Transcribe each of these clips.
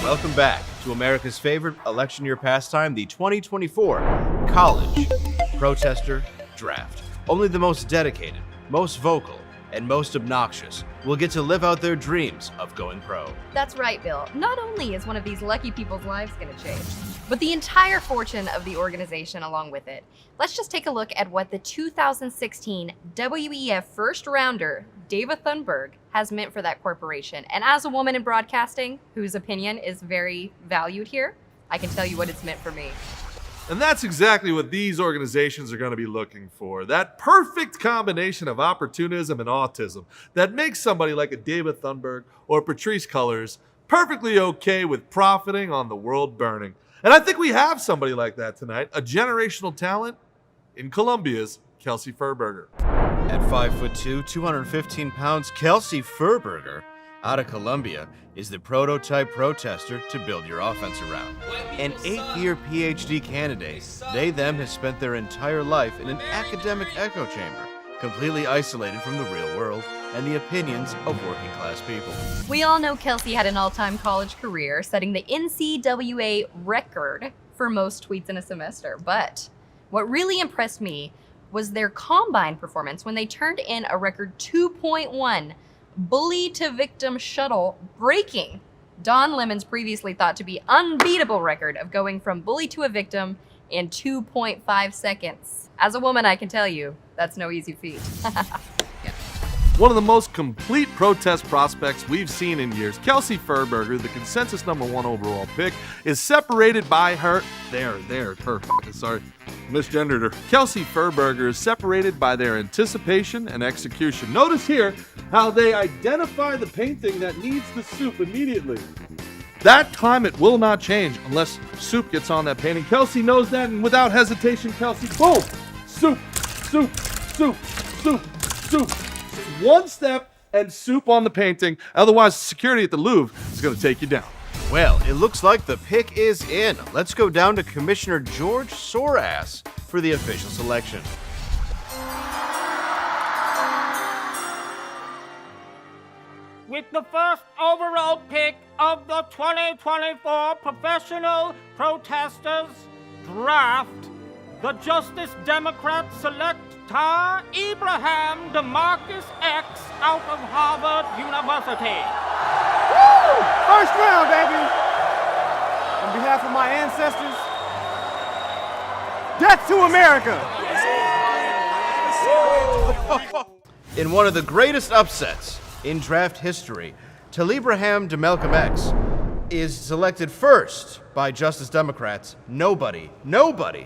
Welcome back to America's favorite election year pastime, the 2024 College Protester Draft. Only the most dedicated, most vocal, and most obnoxious will get to live out their dreams of going pro. That's right, Bill. Not only is one of these lucky people's lives going to change, but the entire fortune of the organization along with it. Let's just take a look at what the 2016 WEF first rounder, David Thunberg, has meant for that corporation. And as a woman in broadcasting, whose opinion is very valued here, I can tell you what it's meant for me. And that's exactly what these organizations are going to be looking for. That perfect combination of opportunism and autism that makes somebody like a David Thunberg or Patrisse Cullors perfectly okay with profiting on the world burning. And I think we have somebody like that tonight, a generational talent in Columbia's Kelsey Furberger. At 5'2", 215 pounds, Kelsey Furberger, out of Columbia, is the prototype protester to build your offense around. An 8-year PhD candidate, them has spent their entire life in an academic echo chamber, completely isolated from the real world and the opinions of working class people. We all know Kelsey had an all-time college career, setting the NCAA record for most tweets in a semester. But what really impressed me was their combine performance when they turned in a record 2.1 bully to victim shuttle, breaking Don Lemon's previously thought to be unbeatable record of going from bully to a victim in 2.5 seconds. As a woman, I can tell you, that's no easy feat. One of the most complete protest prospects we've seen in years, Kelsey Furberger, the consensus #1 overall pick, is separated by misgendered her. Kelsey Furberger is separated by their anticipation and execution. Notice here how they identify the painting that needs the soup immediately. That climate will not change unless soup gets on that painting. Kelsey knows that, and without hesitation, Kelsey, boom, soup, soup, soup, soup, soup. One step and soup on the painting. Otherwise, security at the Louvre is going to take you down. Well, it looks like the pick is in. Let's go down to Commissioner George Sorass for the official selection. With the first overall pick of the 2024 Professional Protesters Draft, the Justice Democrats select Tar Abraham DeMarcus X out of Harvard University. Woo! First round, baby! On behalf of my ancestors, death to America! In one of the greatest upsets in draft history, Abraham DeMarcus X is selected first by Justice Democrats. Nobody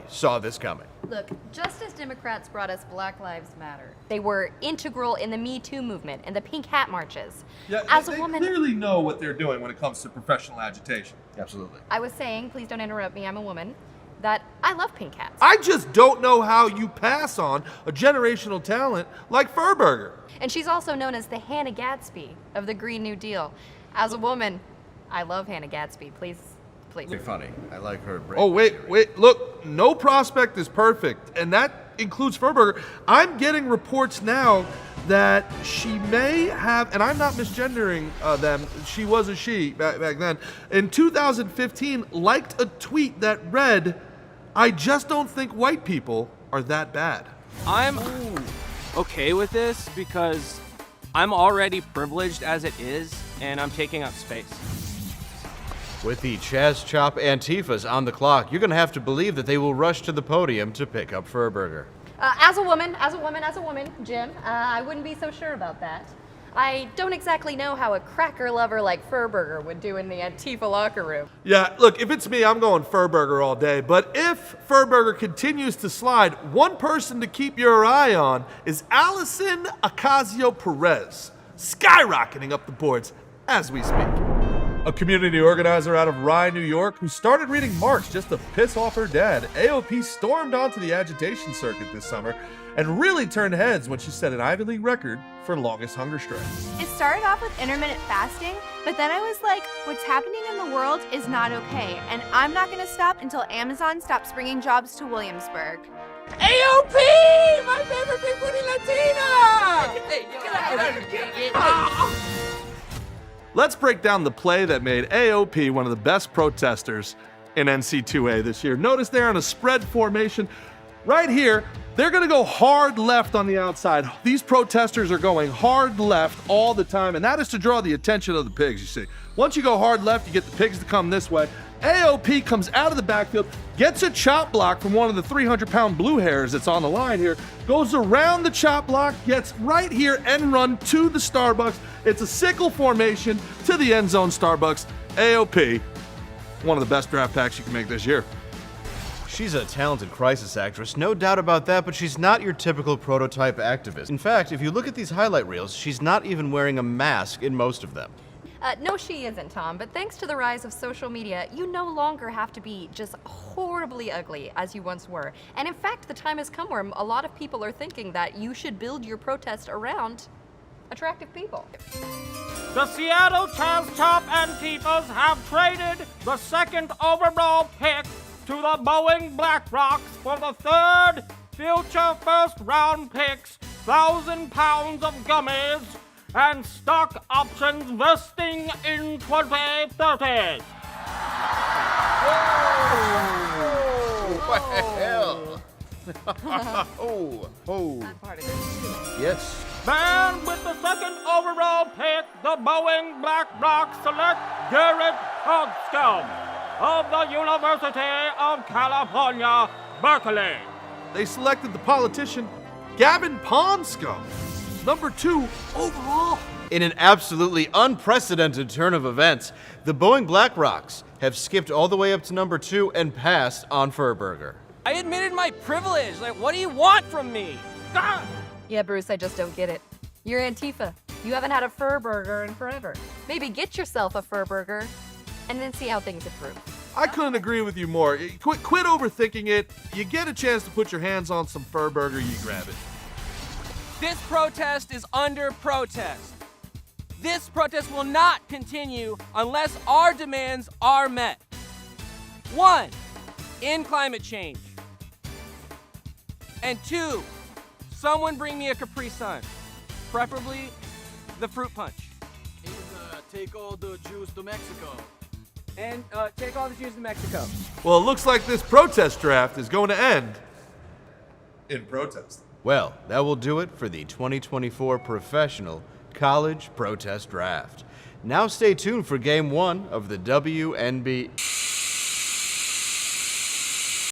saw this coming. Look, just as Democrats brought us Black Lives Matter, they were integral in the Me Too movement and the Pink Hat marches. Yeah, as they a woman, clearly know what they're doing when it comes to professional agitation. Absolutely. I was saying, please don't interrupt me, I'm a woman, that I love pink hats. I just don't know how you pass on a generational talent like Furberger. And she's also known as the Hannah Gadsby of the Green New Deal. As a woman, I love Hannah Gadsby. Please. Very funny. I like her. Oh, wait, look, no prospect is perfect, and that includes Furberger. I'm getting reports now that she may have, and I'm not misgendering them, she was a she back then, in 2015 liked a tweet that read, "I just don't think white people are that bad." I'm okay with this because I'm already privileged as it is, and I'm taking up space. With the Chaz Chop Antifas on the clock, you're going to have to believe that they will rush to the podium to pick up Furberger. As a woman, Jim, I wouldn't be so sure about that. I don't exactly know how a cracker lover like Furberger would do in the Antifa locker room. Yeah, look, if it's me, I'm going Furberger all day. But if Furberger continues to slide, one person to keep your eye on is Allison Ocasio-Perez, skyrocketing up the boards as we speak. A community organizer out of Rye, New York, who started reading Marx just to piss off her dad, AOP stormed onto the agitation circuit this summer and really turned heads when she set an Ivy League record for longest hunger strike. It started off with intermittent fasting, but then I was like, what's happening in the world is not okay, and I'm not going to stop until Amazon stops bringing jobs to Williamsburg. AOP! My favorite Big Booty Latina! Let's break down the play that made AOP one of the best protesters in NC2A this year. Notice they're in a spread formation. Right here, they're going to go hard left on the outside. These protesters are going hard left all the time, and that is to draw the attention of the pigs, you see. Once you go hard left, you get the pigs to come this way. AOP comes out of the backfield, gets a chop block from one of the 300-pound blue hairs that's on the line here, goes around the chop block, gets right here and run to the Starbucks. It's a sickle formation to the end zone Starbucks. AOP, one of the best draft packs you can make this year. She's a talented crisis actress, no doubt about that, but she's not your typical prototype activist. In fact, if you look at these highlight reels, she's not even wearing a mask in most of them. No, she isn't, Tom, but thanks to the rise of social media, you no longer have to be just horribly ugly as you once were. And in fact, the time has come where a lot of people are thinking that you should build your protest around attractive people. The Seattle Chaz Top Antifas have traded the second overall pick to the Boeing Blackrocks for the third future first-round picks, 1,000 pounds of gummies, and stock options vesting in 2030. Well. Yes. Then, with the second overall pick, the Boeing Blackrocks select Garrett Hodgson of the University of California, Berkeley. They selected the politician Gavin Ponscombe, number 2 overall. In an absolutely unprecedented turn of events, the Boeing Blackrocks have skipped all the way up to number 2 and passed on Furburger. I admitted my privilege. Like, what do you want from me? Ah! Yeah, Bruce, I just don't get it. You're Antifa. You haven't had a fur burger in forever. Maybe get yourself a fur burger and then see how things improve. I couldn't agree with you more. Quit overthinking it. You get a chance to put your hands on some Furburger, you grab it. This protest is under protest. This protest will not continue unless our demands are met. 1, end climate change. And 2, someone bring me a Capri Sun, preferably the fruit punch. Take all the Jews to Mexico. And take all the Jews to Mexico. Well, it looks like this protest draft is going to end in protest. Well, that will do it for the 2024 Professional College Protest Draft. Now stay tuned for Game 1 of the WNB.